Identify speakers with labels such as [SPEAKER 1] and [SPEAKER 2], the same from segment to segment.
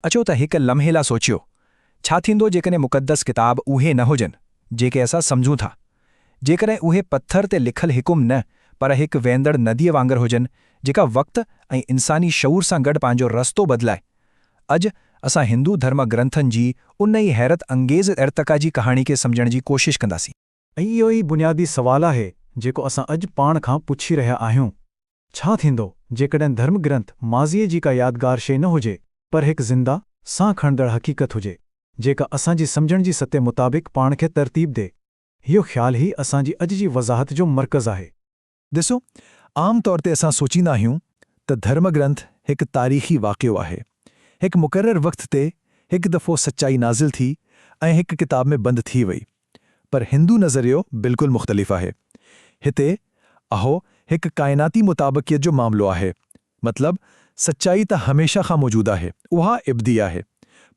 [SPEAKER 1] अचो त हिक लम्हे लाइ सोचियो, छा थींदो जेकॾहिं मुक़दस किताब उहे न हुजनि जेके असां सम्झूं था, जेकॾहिं उहे पत्थर ते लिखल हुकुम न पर हिक वेंदड़ नदीअ वांगुरु हुजनि जेका वक़्त ऐं इंसानी शऊर सां गॾु पंहिंजो रस्तो बदिलाए। अॼु असां हिंदू धर्म ग्रंथनि जी उन ई हैरत अंगेज़ इर्तिक़ा जी कहाणी खे सम्झण जी कोशिश कंदासीं।
[SPEAKER 2] ऐं इहो ई बुनियादी सवाल आहे जेको असां अॼु पाण खां पुछी रहिया आहियूं। छा थींदो जेकॾहिं धर्म ग्रंथ माज़ीअ जी का यादगार शइ न हुजे पर हिकु ज़िंदा साह खणंदड़ हक़ीक़त हुजे जेका असांजी सम्झण जी सतह मुताबिक़ पाण खे तरतीब ॾे। इहो ख़्यालु ई असांजी अॼु जी वज़ाहत जो मर्कज़ आहे।
[SPEAKER 1] ॾिसो, आम तौर ते असां सोचींदा आहियूं त धर्म ग्रंथ हिकु तारीख़ी वाक़ियो आहे, हिकु मुक़ररु वक़्त ते हिकु दफ़ो सचाई नाज़िल थी ऐं हिकु किताब में बंदि थी वई। पर हिंदू नज़रियो बिल्कुलु मुख़्तलिफ़ आहे। हिते अहो हिकु काइनाती मुताबिक़ियत जो मामिलो आहे। मतिलबु सचाई त हमेशह खां मौजूदु आहे, उहा इब्दी आहे,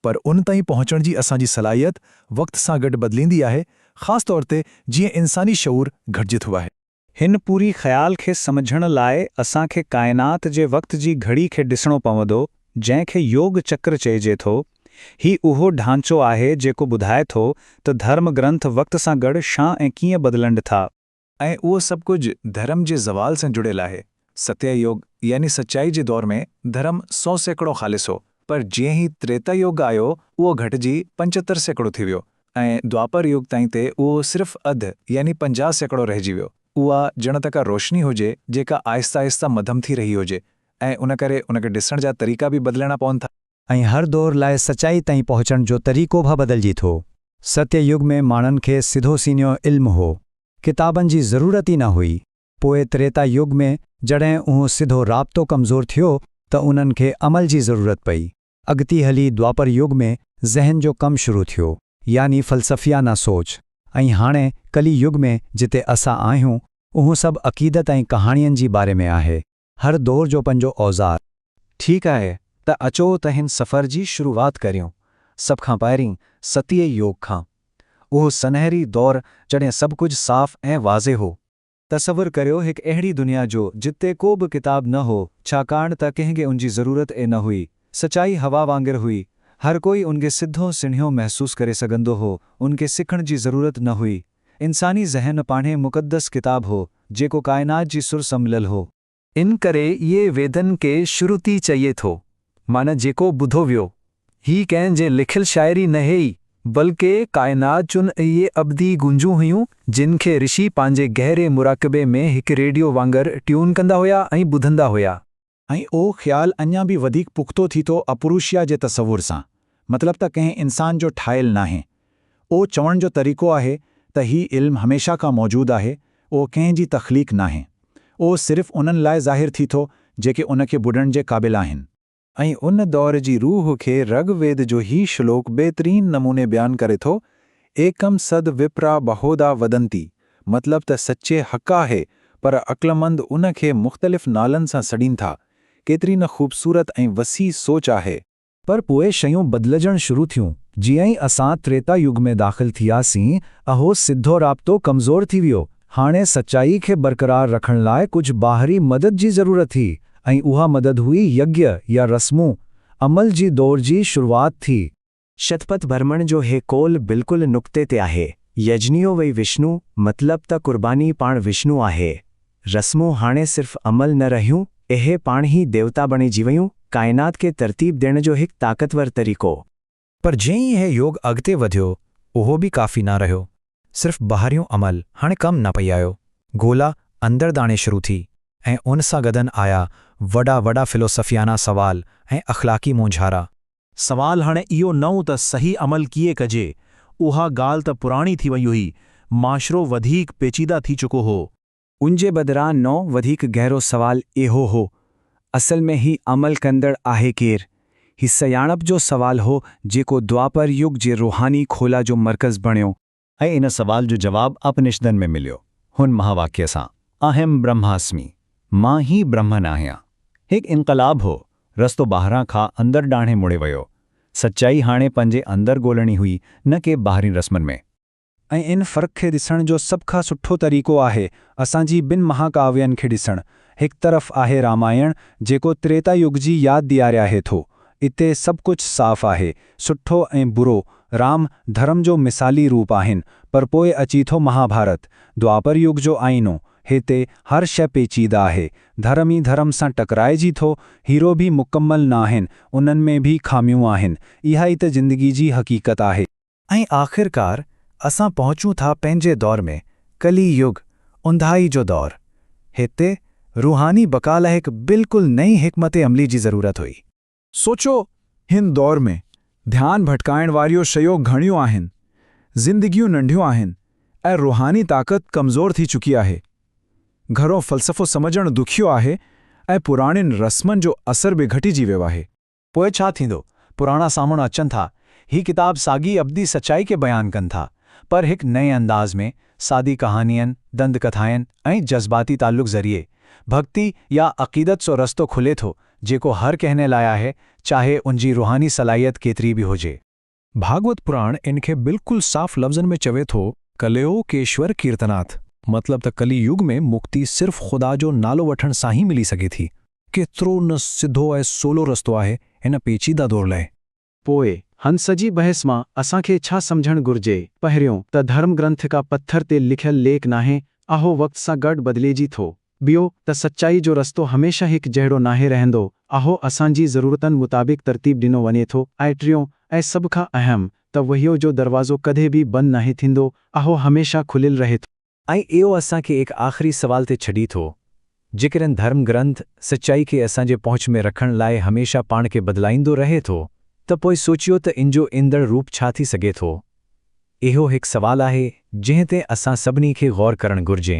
[SPEAKER 1] पर उन ताईं पहुचण जी असांजी सलाहियत वक़्त सां गॾु बदिलींदी आहे, ख़ासि तौर ते जीअं इंसानी शऊर घटिजितो आहे।
[SPEAKER 3] हिन पूरी ख़्याल खे समुझण लाइ असांखे काइनात जे वक़्त जी घड़ी खे ॾिसणो पवंदो, जंहिंखे योग चक्र चइजे थो। ही उहो ढांचो आहे जेको ॿुधाए थो त धर्म ग्रंथ वक़्त सां गॾु छा ऐं कीअं बदिलनि था।
[SPEAKER 1] ऐं उहो सभु कुझु धर्म जे ज़वाल सां जुड़ियल आहे। सत्ययुग यानी सचाई जे दौर में धर्म 100 सैकड़ो ख़ालिस हो, पर जीअं ई त्रेता युग आयो उहो घटिजी 75 सैकड़ो थी वियो ऐं द्वापर युग ताईं ते उहो सिर्फ़ अधु यानी 50 सैकड़ो रहिजी वियो। उहा ॼण त का रोशनी हुजे जेका आहिस्ता आहिस्ता मध्यम थी रही हुजे ऐं उन करे उनखे ॾिसण जा तरीक़ा बि बदिलणा पवनि था।
[SPEAKER 3] ऐं हर दौर लाइ सचाई ताईं पहुचण जो तरीक़ो बि बदिलजी थो। सत्ययुग में माण्हुनि खे सिधो सीनियो इल्मु हो, किताबनि जी ज़रूरत ई न हुई। पोइ त्रेता युग में जॾहिं उहो सिधो राब्तो कमज़ोर थियो त उन्हनि खे अमल जी ज़रूरत पई। अॻिती हली द्वापर युग में ज़हन जो कमु शुरू थियो, यानी फ़लसफ़ियाना सोच। ऐं हाणे कली युग में जिते असां आहियूं उहो सभु अक़ीदत ऐं कहाणियुनि जी बारे में आहे। हर दौर जो पंहिंजो औज़ार।
[SPEAKER 2] ठीकु आहे त अचो त हिन सफ़र जी शुरूआत करियूं। सभ खां पहिरीं सतीअ योग खां, उहो सनहरी दौर जॾहिं सभु कुझु साफ़ ऐं वाज़े हो। तसवुरु करियो हिकु अहिड़ी दुनिया जो जिते को बि किताब न हो, छाकाणि त कंहिंखे उन जी ज़रूरत न हुई। सचाई हवा वांगुरु हुई, हर कोई उनखे सिधो सिणियो महसूस करे सघंदो हो, उनखे सिखण जी ज़रूरत न हुई। इंसानी ज़हन पाणे मुक़दस किताब हो जेको काइनात जी सुर सां मिलियल हो।
[SPEAKER 1] इन करे इहे वेदन खे शुरूती चइजे थो, माना जेको ॿुधो वियो। ही कंहिं जे लिखियल शाइरी न हुई, बल्कि काइनात चुन इहे अब्दी गूंजूं हुयूं जिन खे ऋषि पंहिंजे गहरे मुराक़बे में हिकु रेडियो वांगुरु ट्यून कंदा हुया ऐं ॿुधंदा हुया।
[SPEAKER 2] ऐं उहो ख़्यालु अञा बि वधीक पुख़्तो थी थो अपुरुषिया जे तसवुर सां। मतिलब त कंहिं इंसान जो ठाहियलु नाहे। उहो चवण जो तरीक़ो आहे त ही इल्मु हमेशह खां मौजूदु आहे, उहो कंहिं जी तख़लीक़ नाहे। उहो सिर्फ़ु उन्हनि लाइ ज़ाहिरु थी थो जेके उनखे ॿुधण जे क़ाबिल आहिनि।
[SPEAKER 1] ऐं उन दौर जी रूह खे ऋग्वेद जो ही श्लोक बहितरीन नमूने बयानु करे थो। एकम सद विप्रा बहोदा वदंती, मतिलब त सचे हक़ आहे, पर अक़लमंद उन खे मुख़्तलिफ़ नालनि सां सॾीनि था। केतिरी न ख़ूबसूरत ऐं वसी सोच आहे।
[SPEAKER 3] पर पोइ शयूं बदिलजण शुरू थियूं। जीअं ई असां त्रेता युग में दाख़िल थियासीं, अहो सिधो राब्तो कमज़ोर थी वियो। हाणे सचाई खे बरक़रार रखण लाइ कुझु ॿाहिरी मदद जी ज़रूरत थी, ऐं उहा मदद हुई यज्ञ या रस्मूं। अमल जी दौर जी शुरूआत थी।
[SPEAKER 4] शतपथ भरमण जो हे कौल बिल्कुलु नुक़्ते ते आहे। यजनियो वई विष्णु, मतिलब त कुर्बानी पाण विष्णु आहे। रस्मूं हाणे सिर्फ़ अमल न रहियूं, इहे पाण ई देवता बणिजी वयूं, काइनात खे तरतीब ॾियण जो हिकु ताक़तवर तरीक़ो।
[SPEAKER 3] पर जीअं ई हे योग अॻिते वधियो, उहो बि काफ़ी न रहियो। सिर्फ़ ॿाहिरियों अमल हाणे कमु न पई आयो। ॻोल्हा अंदरि दाणे शुरू थी, ऐं उन सां गॾनि आया वॾा वॾा फ़िलोसफ़ियाना सवाल ऐं अख़लाक़ी मोंझारा।
[SPEAKER 2] सवाल हाणे इहो न हो त सही अमल कीअं कजे, उहा ॻाल्हि त पुराणी थी वई हुई। माशरो वधीक पेचीदा थी चुको हो।
[SPEAKER 3] उन जे बदिरां नओं वधीक गहरो सवाल इहो हो, असल में ही अमल कंदड़ आहे केरु? ही सयाणप जो सवाल हो जेको द्वापर युग जे रूहानी खोला जो मर्कज़ बणियो।
[SPEAKER 2] ऐं इन सवाल जो जवाबु उपनिषदनि में मिलियो, हुन महावाक्य सां, अहम ब्रह्मास्मि, मां ही ब्रह्मन आहियां। हिकु इनक़लाब हो, रस्तो ॿाहिरां खां अंदरि ॾांहें मुड़े वियो। सचाई हाणे पंहिंजे अंदरि ॻोल्हणी हुई, न के ॿाहिरीं रस्मनि में।
[SPEAKER 3] ऐं इन फ़र्क़ खे ॾिसण जो सभ खां सुठो तरीक़ो आहे असांजी ॿिनि महाकाव्यनि खे ॾिसणु। हिकु तरफ़ आहे रामायण जेको त्रेता युग जी यादि ॾियारे आहे थो,
[SPEAKER 2] इते सभु कुझु साफ़ आहे, सुठो ऐं बुरो, राम धर्म जो मिसाली रूप आहिनि, पर पोइ अची थो महाभारत, द्वापर युग जो आईनो। हिते हर शइ पेचीदा आहे, धर्म ई धर्म सां टकराइजी थो, हीरो बि मुकमल न आहिनि, उन्हनि में बि खामियूं आहिनि। इहा ई त ज़िंदगी जी हक़ीक़त आहे।
[SPEAKER 3] ऐं आख़िरकार असां पहुचूं था पंहिंजे दौर में, कली युग, उंधाई जो दौर। हिते रूहानी बका लाइ हिकु बिल्कुलु नई हिकमत अमली जी ज़रूरत हुई।
[SPEAKER 1] सोचो, हिन दौर में ध्यान भटकाइण वारियूं शयूं घणियूं आहिनि, ज़िंदगियूं नंढियूं आहिनि ऐं रूहानी ताक़त कमज़ोर थी चुकी आहे। घरो फ़लसफ़ो समझणु दुखियो आहे ऐं पुराणियुनि रस्मनि जो असर बि घटिजी वियो आहे।
[SPEAKER 2] पोइ छा थींदो? पुराणा साम्हूं अचनि था। ही किताब साॻी अब्दी सचाई खे बयानु कनि था, पर हिकु नए अंदाज़ में, सादी कहानियुनि, दंद कथाउनि ऐं जज़्बाती ताल्लुक़ ज़रिए। भक्ति या अक़ीदत सो रस्तो खुले थो, जेको हर कहने लाइ आहे, चाहे उनजी रूहानी सलाहियत केतिरी बि हुजे।
[SPEAKER 1] भागवत पुराण इनखे बिल्कुलु साफ़ लफ़्ज़नि में चवे थो, कलयो केश्वर कीर्तनाथ, मतलब त कली युग में मुक्ति सिर्फ़ ख़ुदा जो नालो वठण सां ई मिली सघे थी। केतिरो न सिधो ऐं सोलो रस्तो आहे हिन पेचीदा दौर लाइ।
[SPEAKER 4] पोइ हन सजी बहस मां असांखे छा सम्झणु घुर्जे? पहिरियों त धर्म ग्रंथ का पत्थर ते लिखियल लेख नाहे, आहो वक़्त सां गॾु बदिलिजी थो। ॿियो त सचाई जो रस्तो हमेशह हिकु जहिड़ो नाहे रहंदो, आहो असांजी ज़रूरतनि मुताबिक़ तरतीब ॾिनो वञे थो। ऐं टियों ऐं सभ खां अहम त वहियो जो दरवाज़ो कॾहिं बि बंदि नाहे थींदो, आहो हमेशह खुलियल रहे थो।
[SPEAKER 2] ऐं इहो असांखे हिकु आख़िरी सवाल ते छॾी थो, जेकॾहिं धर्म ग्रंथ सचाई खे असांजे पहुच में रखण लाइ हमेशह पाण खे बदिलाईंदो रहे थो, त पोइ सोचियो त इनजो ईंदड़ रूप छा थी सघे थो? इहो हिकु सवाल आहे जंहिं ते असां सभिनी खे ग़ौर करणु घुर्जे।